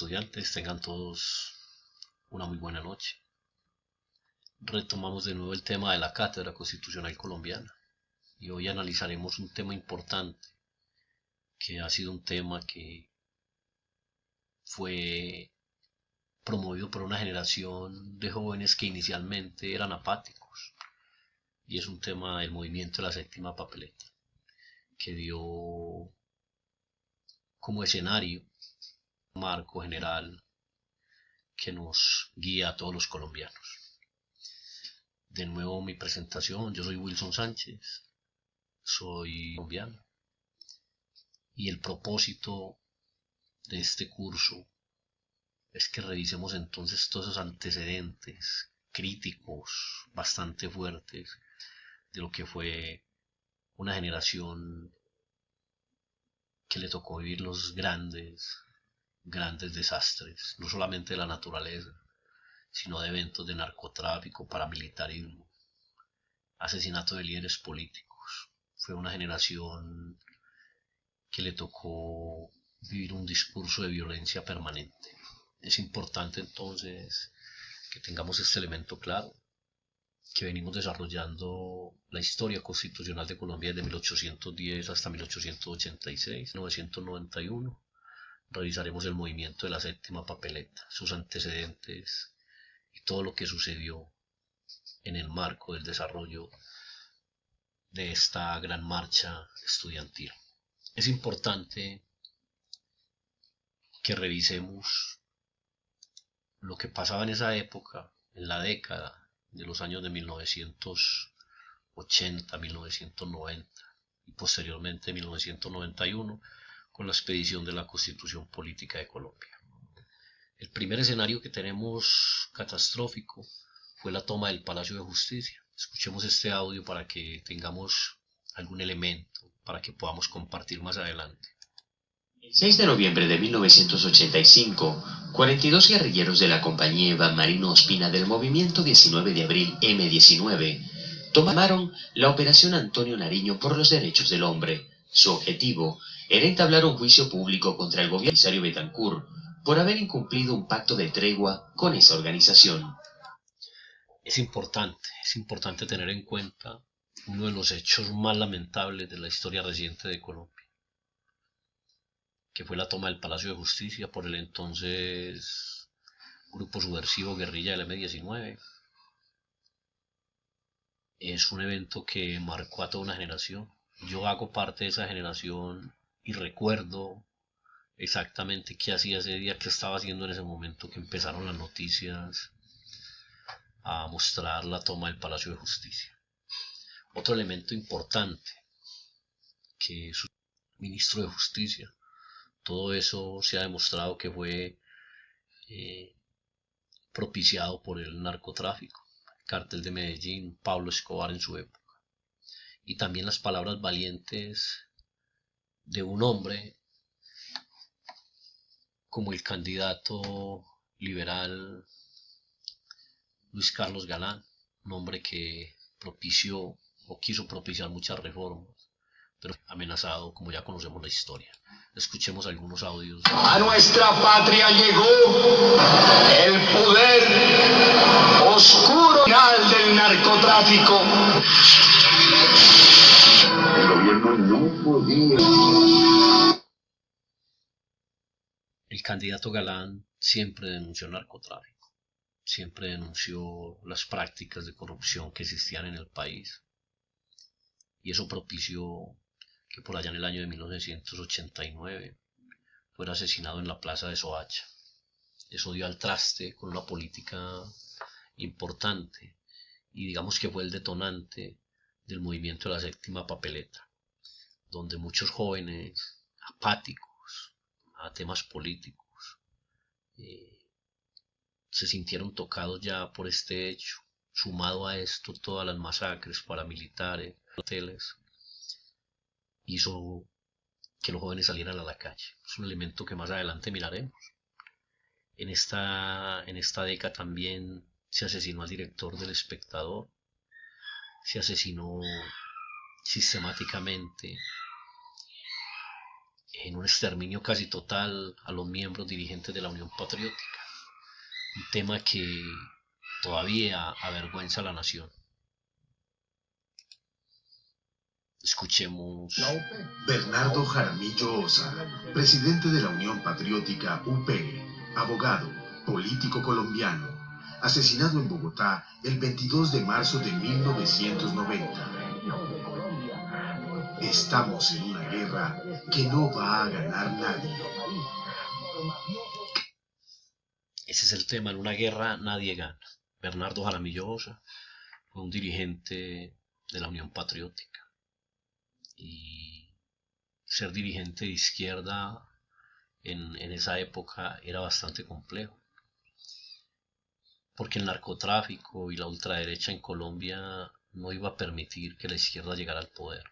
estudiantes, tengan todos una muy buena noche. Retomamos de nuevo el tema de la Cátedra Constitucional Colombiana y hoy analizaremos un tema importante que ha sido un tema que fue promovido por una generación de jóvenes que inicialmente eran apáticos, y es un tema del movimiento de la séptima papeleta, que dio como escenario un marco general que nos guía a todos los colombianos. De nuevo mi presentación: yo soy Wilson Sánchez, soy colombiano, y el propósito de este curso es que revisemos entonces todos esos antecedentes críticos bastante fuertes de lo que fue una generación que le tocó vivir los grandes desastres, no solamente de la naturaleza, sino de eventos de narcotráfico, paramilitarismo, asesinato de líderes políticos. Fue una generación que le tocó vivir un discurso de violencia permanente. Es importante entonces que tengamos este elemento claro, que venimos desarrollando la historia constitucional de Colombia desde 1810 hasta 1886, 1991. Revisaremos el movimiento de la séptima papeleta, sus antecedentes y todo lo que sucedió en el marco del desarrollo de esta gran marcha estudiantil. Es importante que revisemos lo que pasaba en esa época, en la década de los años de 1980, 1990 y posteriormente 1991, con la expedición de la Constitución Política de Colombia. El primer escenario que tenemos catastrófico fue la toma del Palacio de Justicia. Escuchemos este audio para que tengamos algún elemento para que podamos compartir más adelante. El 6 de noviembre de 1985, 42 guerrilleros de la compañía Iván Marino Ospina del movimiento 19 de abril M19 tomaron la Operación Antonio Nariño por los derechos del hombre. Su objetivo era entablar un juicio público contra el gobierno de Betancur por haber incumplido un pacto de tregua con esa organización. Es importante tener en cuenta uno de los hechos más lamentables de la historia reciente de Colombia, que fue la toma del Palacio de Justicia por el entonces grupo subversivo guerrilla del M19. Es un evento que marcó a toda una generación. Yo hago parte de esa generación y recuerdo exactamente qué hacía ese día, qué estaba haciendo en ese momento que empezaron las noticias a mostrar la toma del Palacio de Justicia. Otro elemento importante, que es el ministro de Justicia. Todo eso se ha demostrado que fue propiciado por el narcotráfico, el cártel de Medellín, Pablo Escobar en su época. Y también las palabras valientes de un hombre como el candidato liberal Luis Carlos Galán, un hombre que propició o quiso propiciar muchas reformas, pero amenazado, como ya conocemos la historia. Escuchemos algunos audios. A nuestra patria llegó el poder oscuro del narcotráfico. El gobierno no podía. El candidato Galán siempre denunció el narcotráfico, siempre denunció las prácticas de corrupción que existían en el país, y eso propició que por allá en el año de 1989 fuera asesinado en la plaza de Soacha. Eso dio al traste con una política importante y digamos que fue el detonante del movimiento de la séptima papeleta, donde muchos jóvenes apáticos a temas políticos se sintieron tocados ya por este hecho. Sumado a esto, todas las masacres paramilitares, hoteles, hizo que los jóvenes salieran a la calle. Es un elemento que más adelante miraremos. En esta década también se asesinó al director del Espectador, se asesinó sistemáticamente en un exterminio casi total a los miembros dirigentes de la Unión Patriótica, un tema que todavía avergüenza a la nación. Escuchemos. Bernardo Jaramillo Osa, presidente de la Unión Patriótica UP, abogado, político colombiano, asesinado en Bogotá el 22 de marzo de 1990. Estamos en una guerra que no va a ganar nadie. Ese es el tema, en una guerra nadie gana. Bernardo Jaramillo Osa fue un dirigente de la Unión Patriótica. Y ser dirigente de izquierda en esa época era bastante complejo, porque el narcotráfico y la ultraderecha en Colombia no iba a permitir que la izquierda llegara al poder.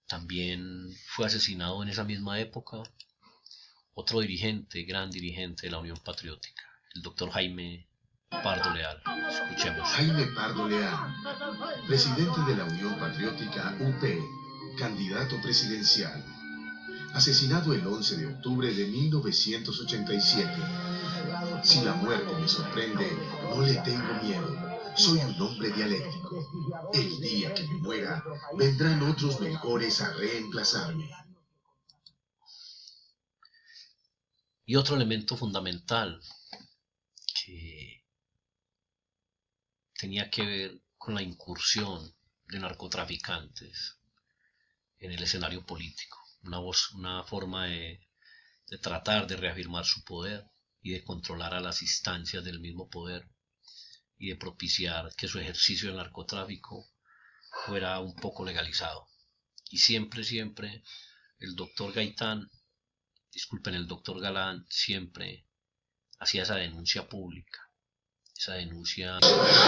También fue asesinado en esa misma época otro dirigente, gran dirigente de la Unión Patriótica, el doctor Jaime Pardo Leal. Escuchemos. Jaime Pardo Leal, presidente de la Unión Patriótica UP, candidato presidencial, asesinado el 11 de octubre de 1987. Si la muerte me sorprende, no le tengo miedo. Soy un hombre dialéctico. El día que me muera, vendrán otros mejores a reemplazarme. Y otro elemento fundamental que tenía que ver con la incursión de narcotraficantes en el escenario político, una forma de tratar de reafirmar su poder y de controlar a las instancias del mismo poder y de propiciar que su ejercicio del narcotráfico fuera un poco legalizado. Y siempre el doctor Galán siempre hacía esa denuncia pública. Esa denuncia.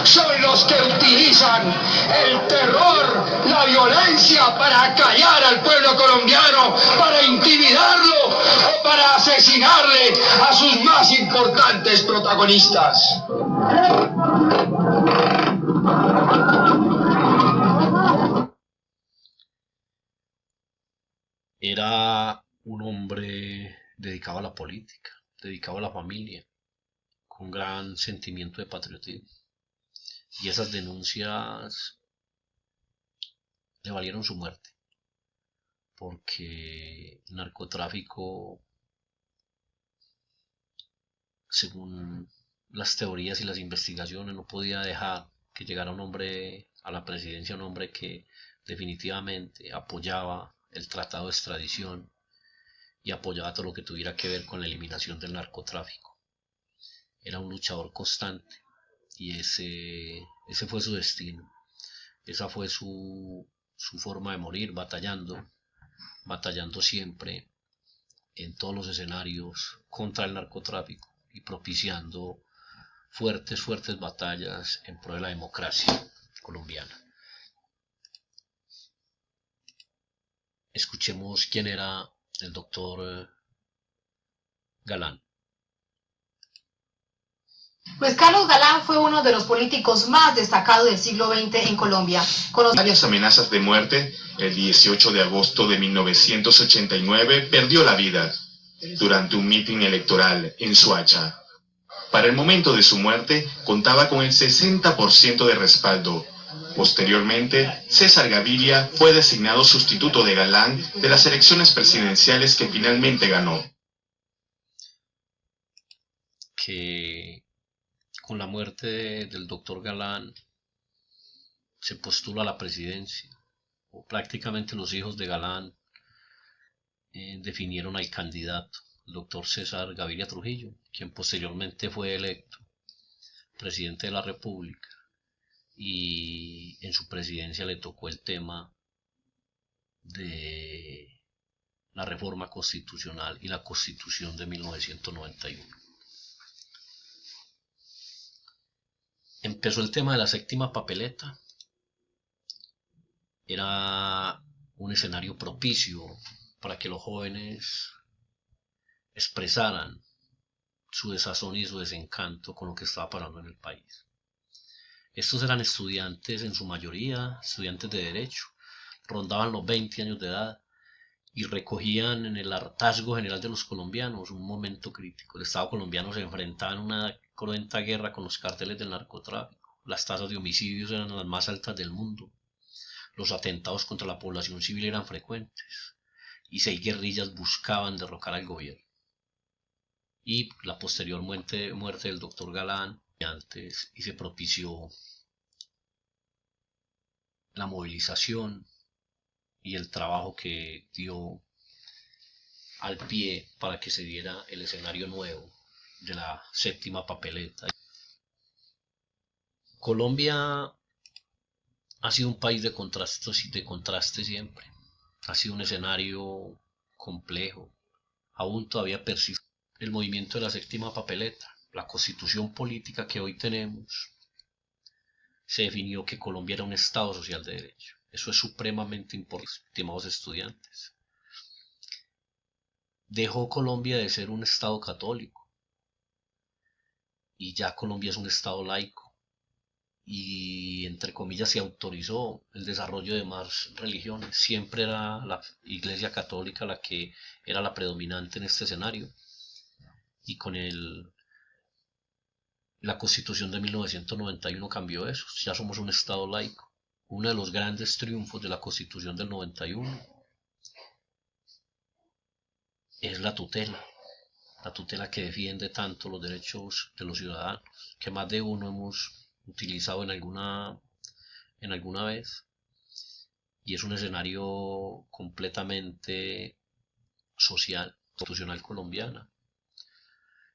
Son los que utilizan el terror, la violencia para callar al pueblo colombiano, para intimidarlo o para asesinarle a sus más importantes protagonistas. Era un hombre dedicado a la política, dedicado a la familia, con gran sentimiento de patriotismo. Y esas denuncias le valieron su muerte, porque el narcotráfico, según las teorías y las investigaciones, no podía dejar que llegara un hombre a la presidencia, un hombre que definitivamente apoyaba el tratado de extradición y apoyaba todo lo que tuviera que ver con la eliminación del narcotráfico. Era un luchador constante y ese fue su destino, esa fue su forma de morir, batallando siempre en todos los escenarios contra el narcotráfico y propiciando fuertes batallas en pro de la democracia colombiana. Escuchemos quién era el doctor Galán. Pues Carlos Galán fue uno de los políticos más destacados del siglo XX en Colombia. Varias amenazas de muerte, el 18 de agosto de 1989 perdió la vida durante un mitin electoral en Soacha. Para el momento de su muerte contaba con el 60% de respaldo. Posteriormente, César Gaviria fue designado sustituto de Galán de las elecciones presidenciales que finalmente ganó. Que con la muerte del doctor Galán se postula a la presidencia, o prácticamente los hijos de Galán definieron al candidato, el doctor César Gaviria Trujillo, quien posteriormente fue electo presidente de la República, y en su presidencia le tocó el tema de la reforma constitucional y la Constitución de 1991. Empezó el tema de la séptima papeleta. Era un escenario propicio para que los jóvenes expresaran su desazón y su desencanto con lo que estaba pasando en el país. Estos eran estudiantes, en su mayoría, estudiantes de derecho, rondaban los 20 años de edad y recogían en el hartazgo general de los colombianos un momento crítico. El Estado colombiano se enfrentaba en una cruenta guerra con los cárteles del narcotráfico. Las tasas de homicidios eran las más altas del mundo. Los atentados contra la población civil eran frecuentes. Y 6 guerrillas buscaban derrocar al gobierno. Y la posterior muerte del doctor Galán y se propició la movilización y el trabajo que dio al pie para que se diera el escenario nuevo de la séptima papeleta. Colombia ha sido un país de contrastes siempre. Ha sido un escenario complejo. Aún todavía persiste el movimiento de la séptima papeleta. La constitución política que hoy tenemos se definió que Colombia era un Estado social de derecho. Eso es supremamente importante, estimados estudiantes. Dejó Colombia de ser un Estado católico y ya Colombia es un Estado laico. Y entre comillas se autorizó el desarrollo de más religiones. Siempre era la Iglesia Católica la que era la predominante en este escenario. Y con la Constitución de 1991 cambió eso. Ya somos un Estado laico. Uno de los grandes triunfos de la Constitución del 91 es la tutela que defiende tanto los derechos de los ciudadanos, que más de uno hemos utilizado en alguna vez, y es un escenario completamente social, constitucional colombiana.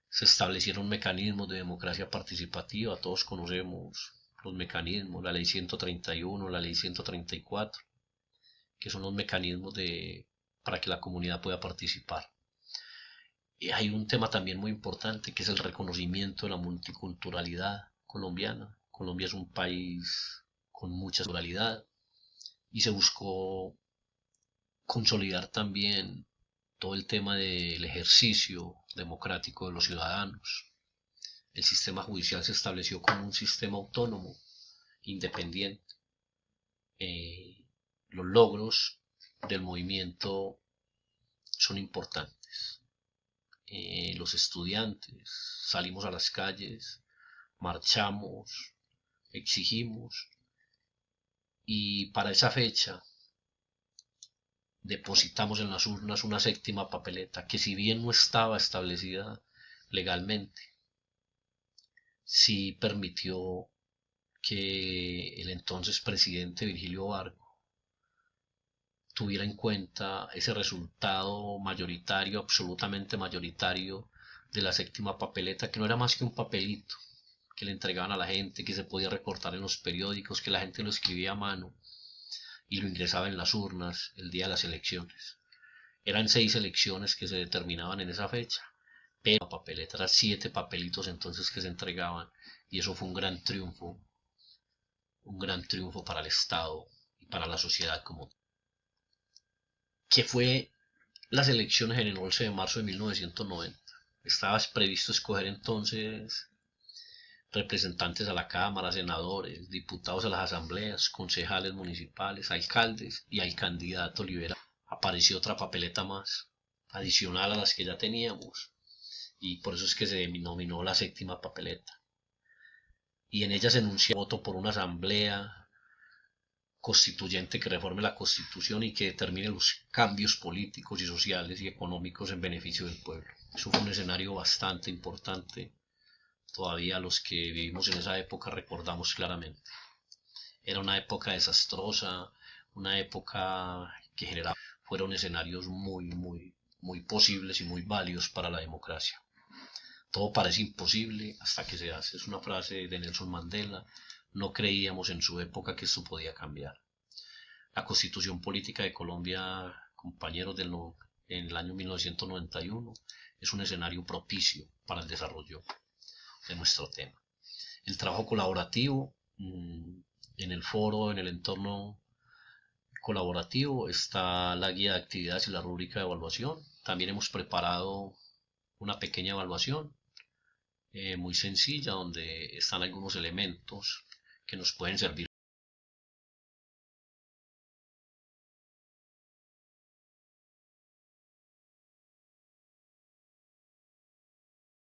Se establecieron mecanismos de democracia participativa, todos conocemos los mecanismos, la ley 131, la ley 134, que son los mecanismos para que la comunidad pueda participar. Y hay un tema también muy importante que es el reconocimiento de la multiculturalidad colombiana. Colombia es un país con mucha pluralidad y se buscó consolidar también todo el tema del ejercicio democrático de los ciudadanos. El sistema judicial se estableció como un sistema autónomo, independiente. Los logros del movimiento son importantes. Los estudiantes salimos a las calles, marchamos, exigimos, y para esa fecha depositamos en las urnas una séptima papeleta que, si bien no estaba establecida legalmente, sí permitió que el entonces presidente Virgilio Barco tuviera en cuenta ese resultado mayoritario, absolutamente mayoritario, de la séptima papeleta, que no era más que un papelito que le entregaban a la gente, que se podía recortar en los periódicos, que la gente lo escribía a mano y lo ingresaba en las urnas el día de las elecciones. Eran 6 elecciones que se determinaban en esa fecha, pero la papeleta eran 7 papelitos entonces que se entregaban, y eso fue un gran triunfo para el Estado y para la sociedad como tal. Que fue las elecciones en el 11 de marzo de 1990. Estaba previsto escoger entonces representantes a la Cámara, senadores, diputados a las asambleas, concejales municipales, alcaldes y al candidato liberal. Apareció otra papeleta más, adicional a las que ya teníamos, y por eso es que se denominó la séptima papeleta. Y en ella se enuncia voto por una asamblea constituyente que reforme la Constitución y que determine los cambios políticos y sociales y económicos en beneficio del pueblo. Eso fue un escenario bastante importante. Todavía los que vivimos en esa época recordamos claramente. Era una época desastrosa, una época que generaba, fueron escenarios muy posibles y muy válidos para la democracia. Todo parece imposible hasta que se hace. Es una frase de Nelson Mandela. No creíamos en su época que esto podía cambiar. La Constitución Política de Colombia, compañeros, en el año 1991, es un escenario propicio para el desarrollo de nuestro tema. El trabajo colaborativo, en el foro, en el entorno colaborativo, está la guía de actividades y la rúbrica de evaluación. También hemos preparado una pequeña evaluación muy sencilla, donde están algunos elementos que nos pueden servir